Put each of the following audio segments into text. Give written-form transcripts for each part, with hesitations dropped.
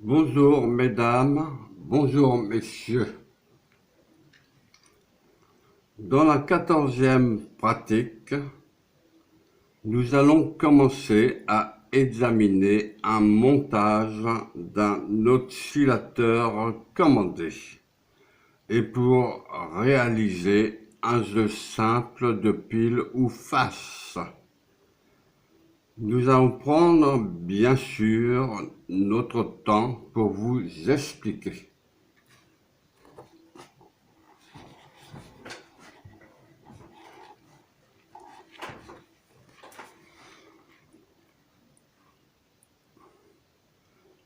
Bonjour mesdames, bonjour messieurs. Dans la 14e pratique, nous allons commencer à examiner un montage d'un oscillateur commandé et pour réaliser un jeu simple de pile ou face. Nous allons prendre bien sûr notre temps pour vous expliquer.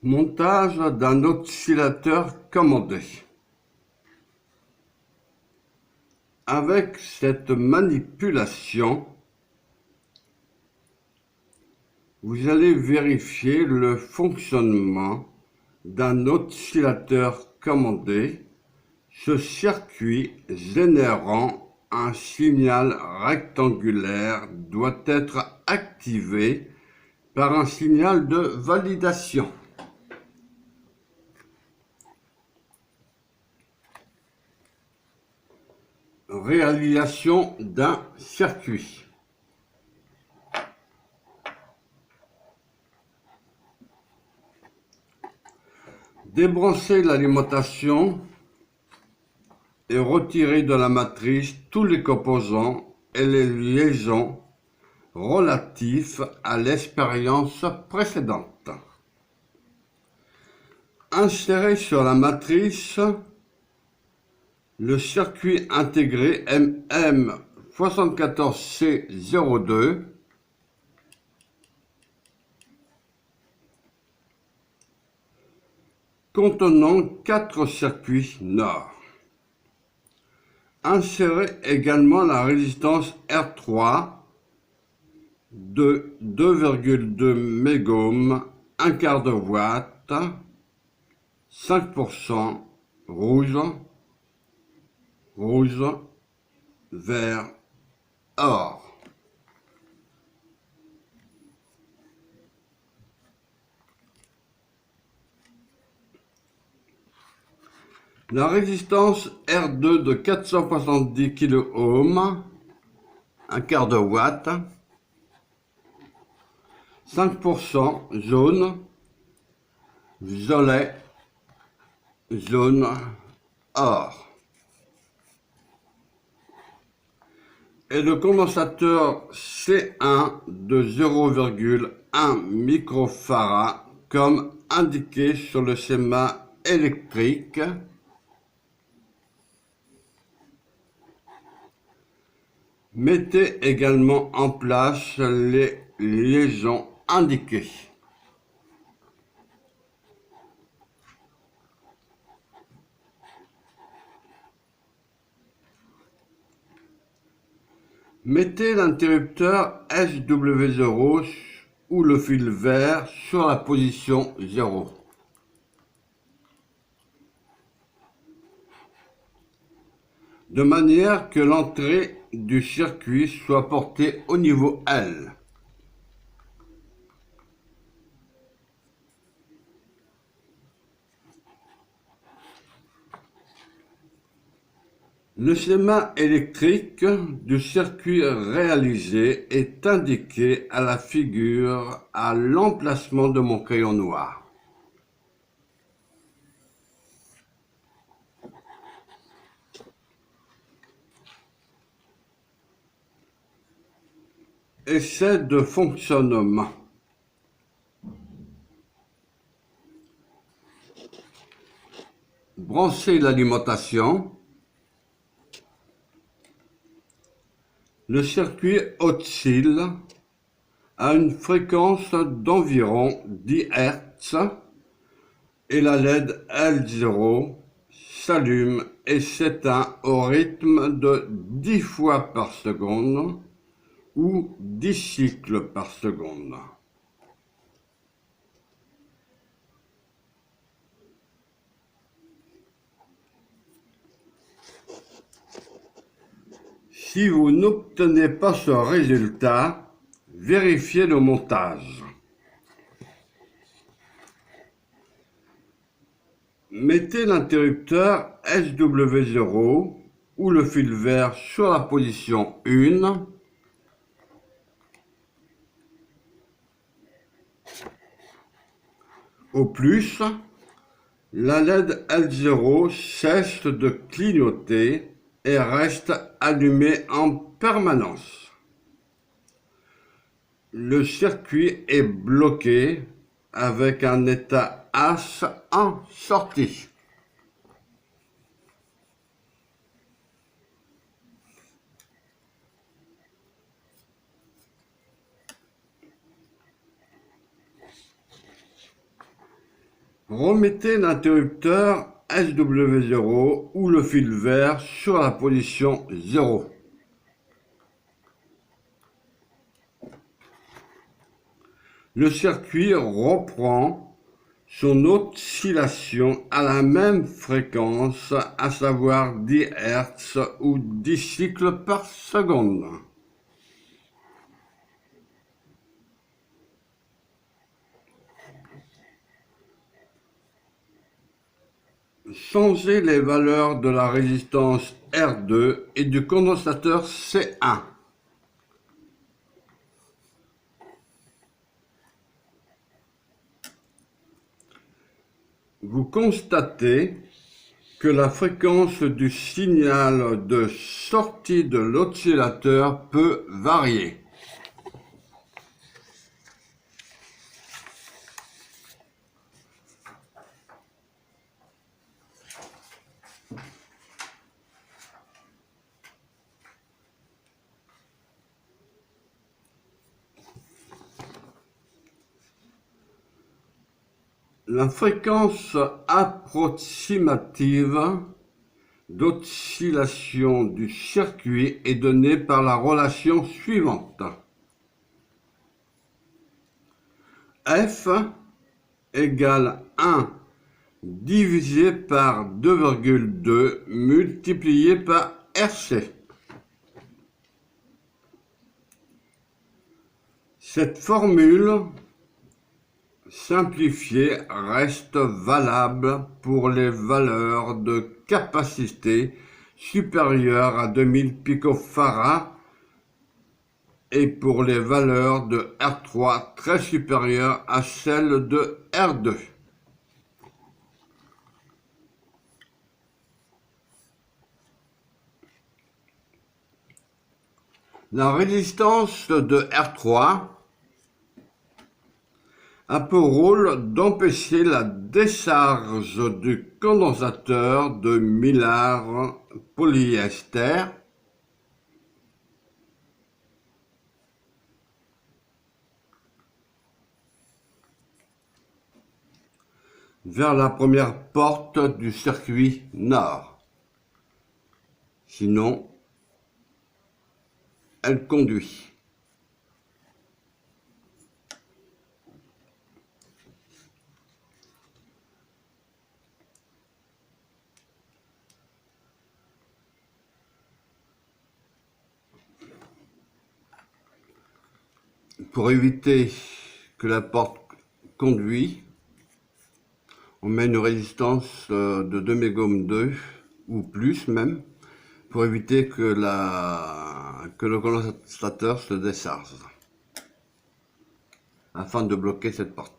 Montage d'un oscillateur commandé. Avec cette manipulation, vous allez vérifier le fonctionnement d'un oscillateur commandé, ce circuit générant un signal rectangulaire doit être activé par un signal de validation. Réalisation d'un circuit. Débranchez l'alimentation et retirez de la matrice tous les composants et les liaisons relatifs à l'expérience précédente. Insérez sur la matrice le circuit intégré MM74C02 contenant 4 circuits NOR. Insérez également la résistance R3 de 2,2 mégohm, 1/4 de watt, 5% rouge, vert, or. La résistance R2 de 470 kΩ, 1/4 de watt, 5% jaune, violet, jaune, or. Et le condensateur C1 de 0,1 microfarad comme indiqué sur le schéma électrique. Mettez également en place les liaisons indiquées. Mettez l'interrupteur SW0 ou le fil vert sur la position 0. De manière que l'entrée du circuit soit portée au niveau L. Le schéma électrique du circuit réalisé est indiqué à la figure à l'emplacement de mon crayon noir. Essai de fonctionnement. Branchez l'alimentation. Le circuit oscille à une fréquence d'environ 10 Hz et la LED L0 s'allume et s'éteint au rythme de 10 fois par seconde ou 10 cycles par seconde. Si vous n'obtenez pas ce résultat, vérifiez le montage. Mettez l'interrupteur SW0 ou le fil vert sur la position 1. Au plus, la LED L0 cesse de clignoter et reste allumée en permanence. Le circuit est bloqué avec un état H en sortie. Remettez l'interrupteur SW0 ou le fil vert sur la position 0. Le circuit reprend son oscillation à la même fréquence, à savoir 10 Hz ou 10 cycles par seconde. Changez les valeurs de la résistance R2 et du condensateur C1. Vous constatez que la fréquence du signal de sortie de l'oscillateur peut varier. La fréquence approximative d'oscillation du circuit est donnée par la relation suivante. F égale 1 divisé par 2,2 multiplié par RC. Cette formule simplifiée reste valable pour les valeurs de capacité supérieures à 2000 picofarads et pour les valeurs de R3 très supérieures à celles de R2. La résistance de R3 a pour rôle d'empêcher la décharge du condensateur de Mylar polyester vers la première porte du circuit nord. Sinon, elle conduit. Pour éviter que la porte conduit, on met une résistance de 2 mégohms 2 ou plus même, pour éviter que le condensateur se décharge, afin de bloquer cette porte.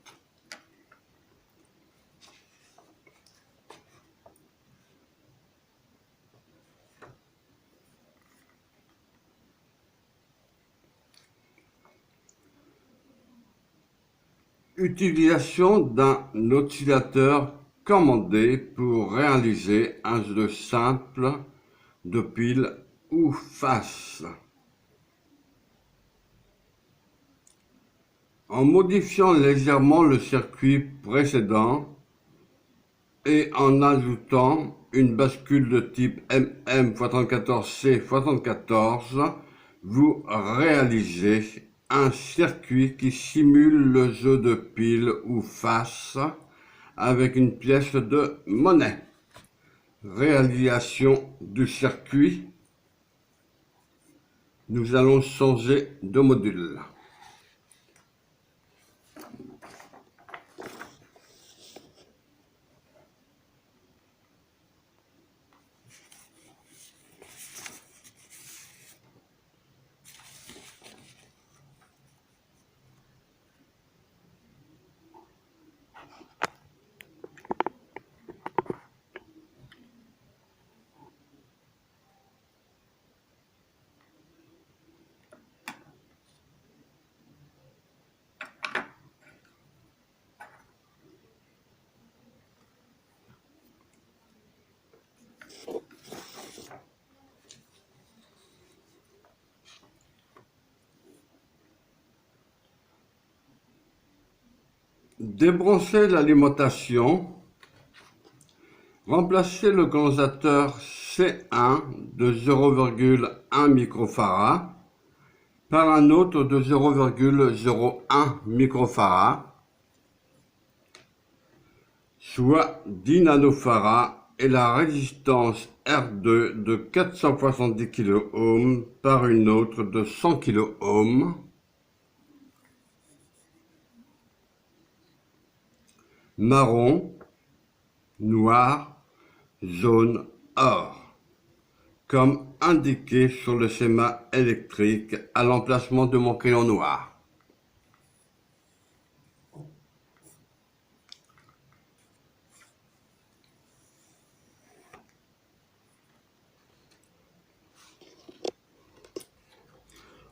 Utilisation d'un oscillateur commandé pour réaliser un jeu simple de pile ou face. En modifiant légèrement le circuit précédent et en ajoutant une bascule de type MM x34C x34, vous réalisez un circuit qui simule le jeu de pile ou face avec une pièce de monnaie. Réalisation du circuit. Nous allons changer de module. Débranchez l'alimentation. Remplacez le condensateur C1 de 0,1 microfarad par un autre de 0,01 microfarad, soit 10 nanofarads, et la résistance R2 de 470 kΩ par une autre de 100 kΩ. Marron, noir, jaune, or, comme indiqué sur le schéma électrique à l'emplacement de mon crayon noir.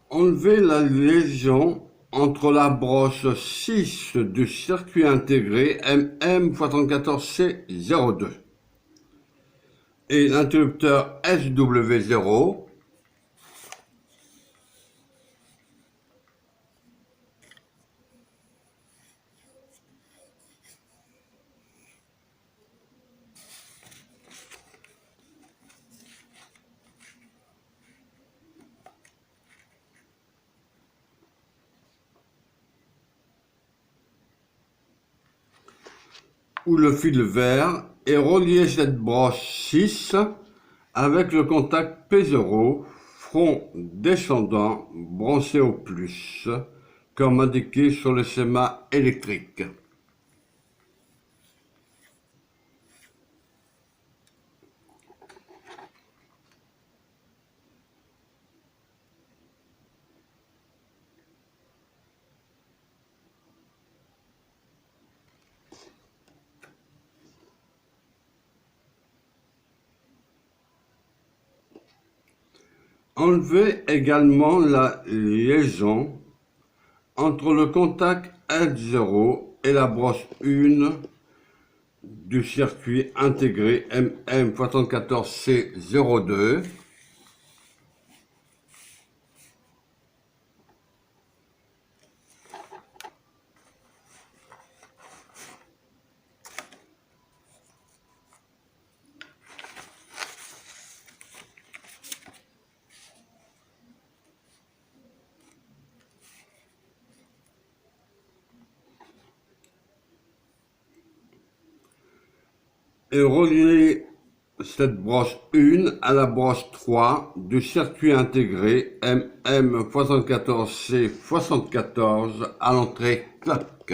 Enlevez la liaison entre la broche 6 du circuit intégré MM74C02 et l'interrupteur SW0. Ou le fil vert, et relier cette broche 6 avec le contact P0, front descendant branché au plus, comme indiqué sur le schéma électrique. Enlevez également la liaison entre le contact L0 et la broche 1 du circuit intégré MM74C02. Et relier cette broche 1 à la broche 3 du circuit intégré MM74C74 à l'entrée clock.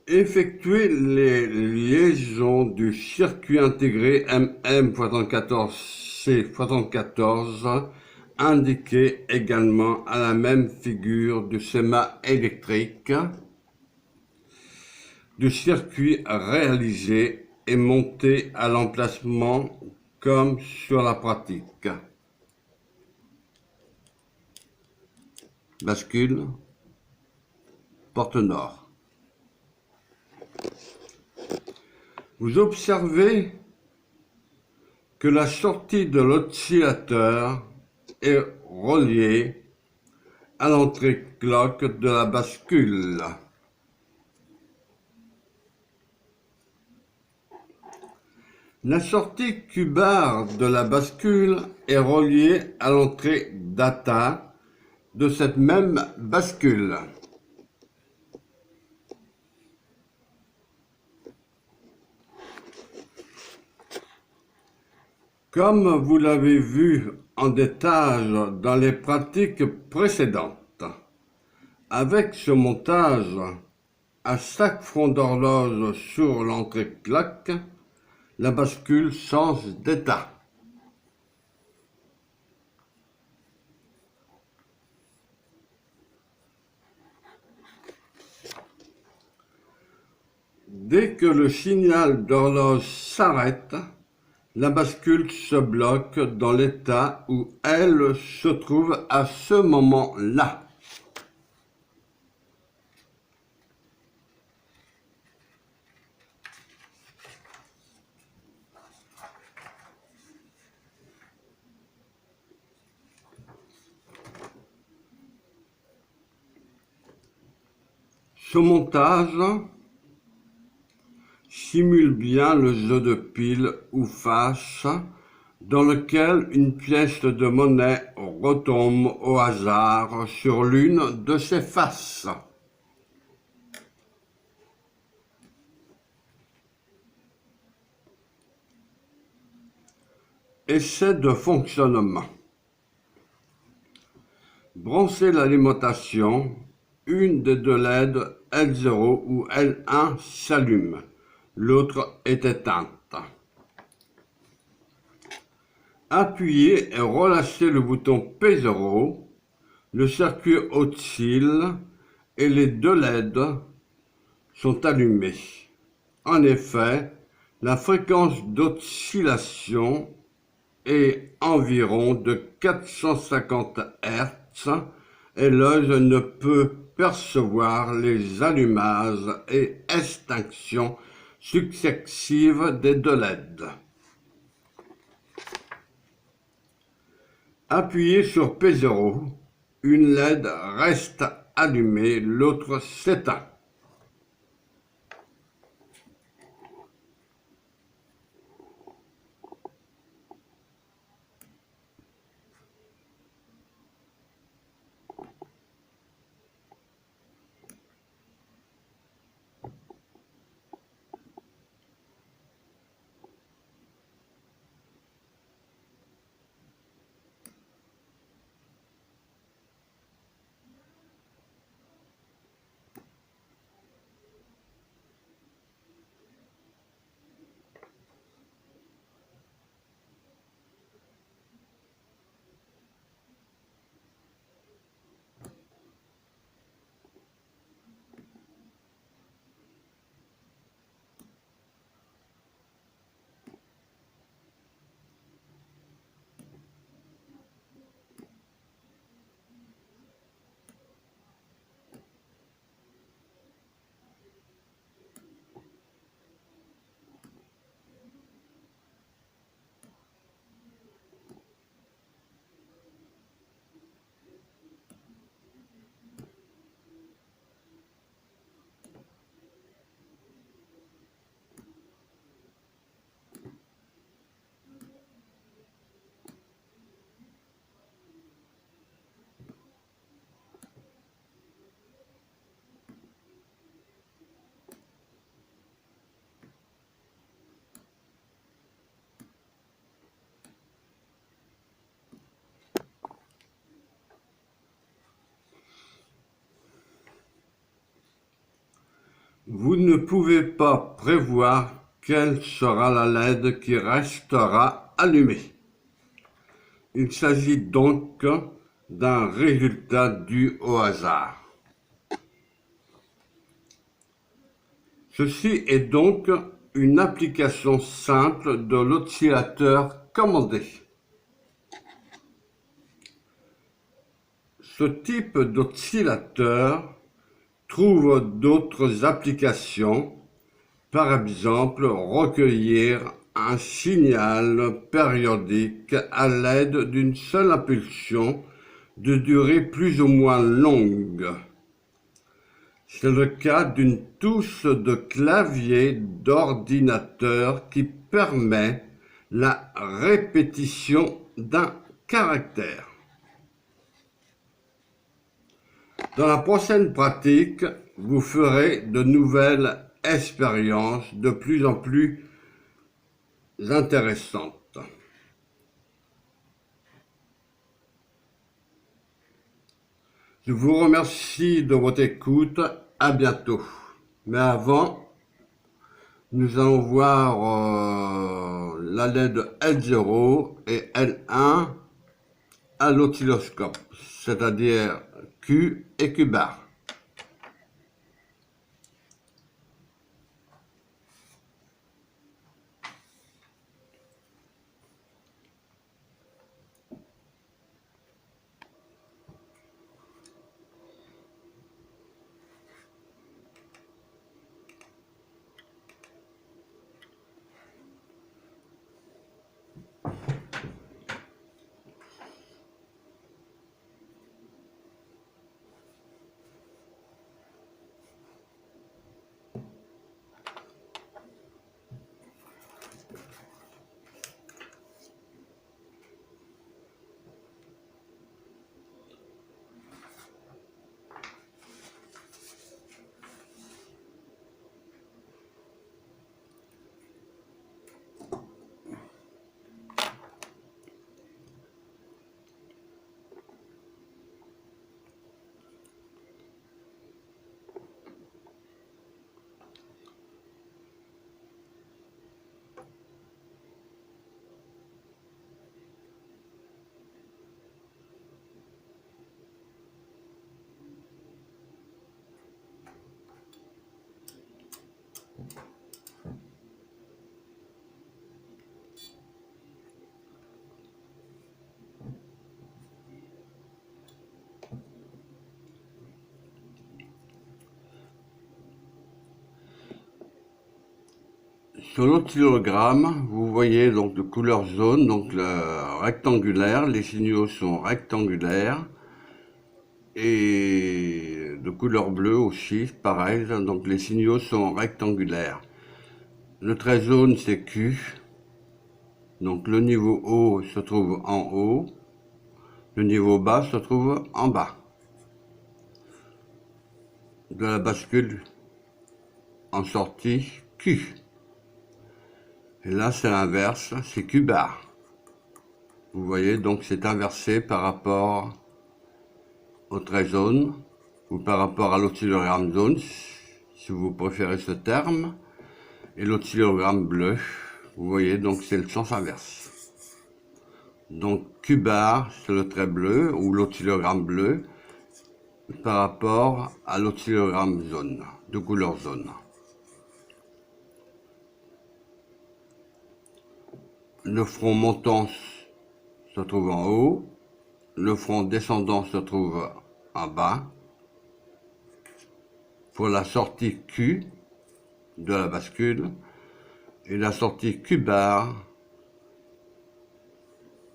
Effectuez les liaisons du circuit intégré MM74C74 indiqué également à la même figure du schéma électrique du circuit réalisé et monté à l'emplacement comme sur la pratique. Bascule, porte nord. Vous observez que la sortie de l'oscillateur est reliée à l'entrée clock de la bascule. La sortie Q-bar de la bascule est reliée à l'entrée data de cette même bascule. Comme vous l'avez vu en détail dans les pratiques précédentes, avec ce montage, à chaque front d'horloge sur l'entrée clock, la bascule change d'état. Dès que le signal d'horloge s'arrête, la bascule se bloque dans l'état où elle se trouve à ce moment-là. Ce montage simule bien le jeu de pile ou face dans lequel une pièce de monnaie retombe au hasard sur l'une de ses faces. Essai de fonctionnement. Brancher l'alimentation, une des deux LED L0 ou L1 s'allume, l'autre est éteinte. Appuyez et relâchez le bouton P0, le circuit oscille et les deux LED sont allumés. En effet, la fréquence d'oscillation est environ de 450 Hz et l'œil ne peut percevoir les allumages et extinctions successives des deux LED. Appuyez sur P0, une LED reste allumée, l'autre s'éteint. Vous ne pouvez pas prévoir quelle sera la LED qui restera allumée. Il s'agit donc d'un résultat dû au hasard. Ceci est donc une application simple de l'oscillateur commandé. Ce type d'oscillateur trouve d'autres applications, par exemple recueillir un signal périodique à l'aide d'une seule impulsion de durée plus ou moins longue. C'est le cas d'une touche de clavier d'ordinateur qui permet la répétition d'un caractère. Dans la prochaine pratique, vous ferez de nouvelles expériences de plus en plus intéressantes. Je vous remercie de votre écoute. À bientôt. Mais avant, nous allons voir la LED L0 et L1 à l'oscilloscope, c'est-à-dire Q et Q bar. Sur l'oscillogramme, vous voyez donc de couleur jaune, donc rectangulaire, les signaux sont rectangulaires, et de couleur bleue aussi, pareil, donc les signaux sont rectangulaires. Le trait jaune c'est Q, donc le niveau haut se trouve en haut, le niveau bas se trouve en bas de la bascule en sortie Q. Et là c'est l'inverse, c'est Q bar. Vous voyez, donc c'est inversé par rapport au trait jaune ou par rapport à l'oscillogramme jaune, si vous préférez ce terme, et l'oscillogramme bleu. Vous voyez, donc c'est le sens inverse. Donc Q bar, c'est le trait bleu ou l'oscillogramme bleu par rapport à l'oscillogramme jaune, de couleur jaune. Le front montant se trouve en haut, le front descendant se trouve en bas. Pour la sortie Q de la bascule et la sortie Q bar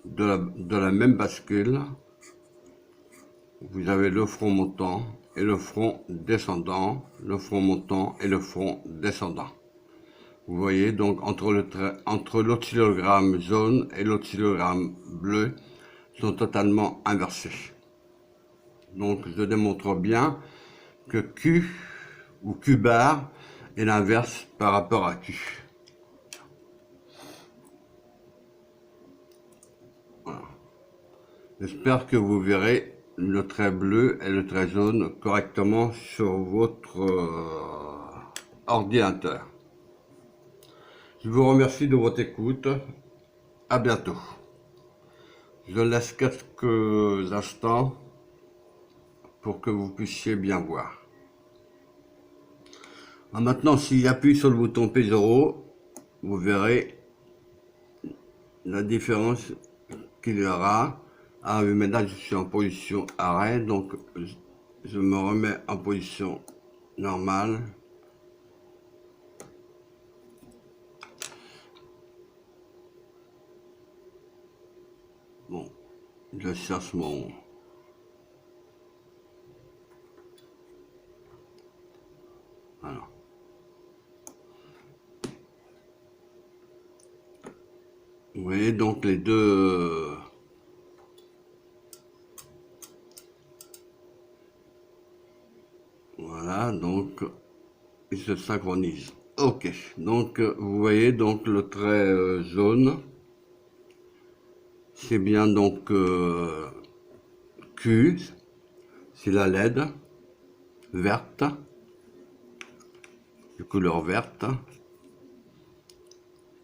de la même bascule, vous avez le front montant et le front descendant, le front montant et le front descendant. Vous voyez donc entre l'oscillogramme jaune et l'oscillogramme bleu sont totalement inversés. Donc je démontre bien que Q ou Q bar est l'inverse par rapport à Q. Voilà. J'espère que vous verrez le trait bleu et le trait jaune correctement sur votre ordinateur. Je vous remercie de votre écoute. À bientôt. Je laisse quelques instants pour que vous puissiez bien voir. Maintenant, s'il appuie sur le bouton P0, vous verrez la différence qu'il y aura. Ah oui, maintenant je suis en position arrêt, donc je me remets en position normale. Bon, je cherche mon... Alors. Vous voyez donc les deux... Voilà, donc ils se synchronisent. Ok, donc vous voyez donc le trait jaune, c'est bien donc Q, c'est la LED verte, de couleur verte,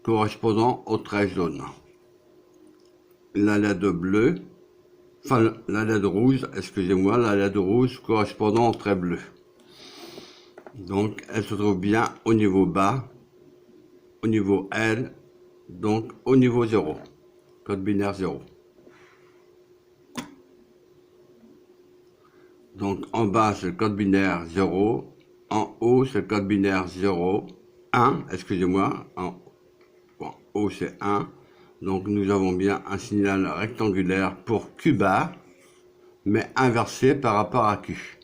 correspondant au trait jaune. La LED bleue, enfin la LED rouge, excusez-moi, la LED rouge correspondant au trait bleu. Donc elle se trouve bien au niveau bas, au niveau L, donc au niveau 0, code binaire 0. Donc en bas c'est le code binaire 0, en haut c'est le code binaire 0, 1, excusez-moi, en haut c'est 1. Donc nous avons bien un signal rectangulaire pour Q bar, mais inversé par rapport à Q.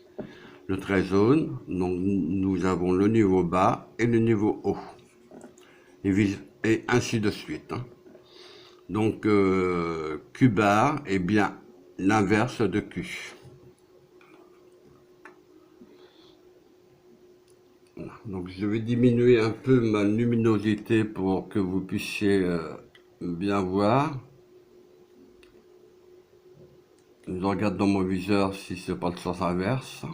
Le trait jaune, donc nous avons le niveau bas et le niveau haut. Et ainsi de suite. Donc Q bar est bien l'inverse de Q. Donc je vais diminuer un peu ma luminosité pour que vous puissiez bien voir. Je regarde dans mon viseur si c'est pas le sens inverse.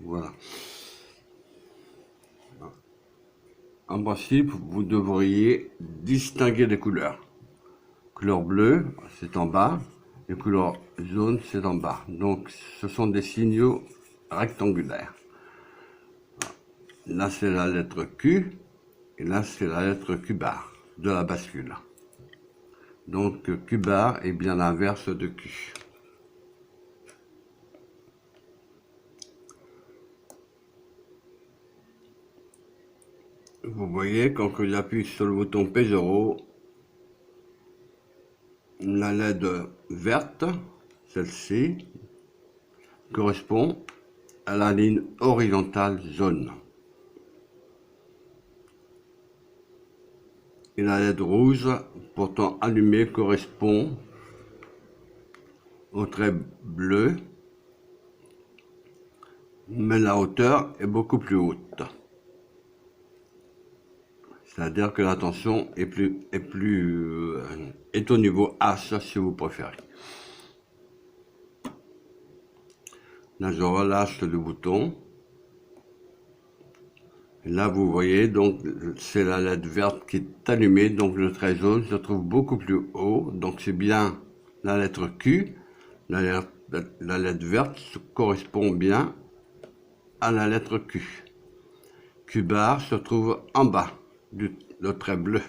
Voilà. En principe, vous devriez distinguer les couleurs. Couleur bleue, c'est en bas, et couleur jaune, c'est en bas. Donc, ce sont des signaux rectangulaires. Là, c'est la lettre Q, et là, c'est la lettre Q bar de la bascule. Donc, Q bar est bien l'inverse de Q. Vous voyez, quand j'appuie sur le bouton P0, la LED verte, celle-ci, correspond à la ligne horizontale jaune. Et la LED rouge, pourtant allumée, correspond au trait bleu, mais la hauteur est beaucoup plus haute. C'est-à-dire que la tension est au niveau H si vous préférez. Là, je relâche le bouton. Et là, vous voyez, donc c'est la LED verte qui est allumée, donc le trait jaune se trouve beaucoup plus haut. Donc c'est bien la lettre Q. La LED verte correspond bien à la lettre Q. Q bar se trouve en bas le trait bleu.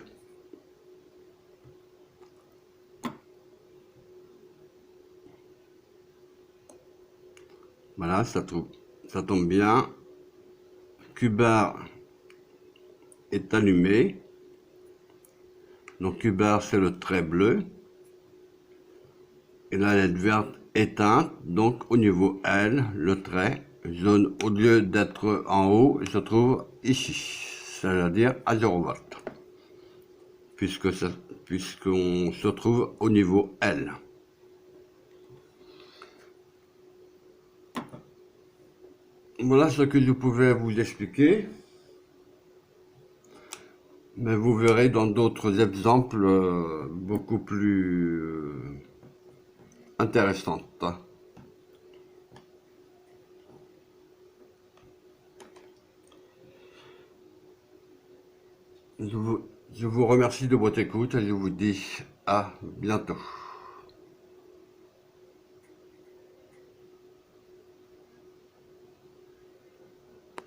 Voilà, ça tombe bien. Q bar est allumé. Donc Q bar c'est le trait bleu. Et la LED verte éteinte. Donc au niveau L, le trait jaune, au lieu d'être en haut, il se trouve ici. C'est-à-dire à 0 volts. Puisqu'on se trouve au niveau L. Voilà ce que je pouvais vous expliquer. Mais vous verrez dans d'autres exemples beaucoup plus intéressants. Je vous remercie de votre écoute et je vous dis à bientôt.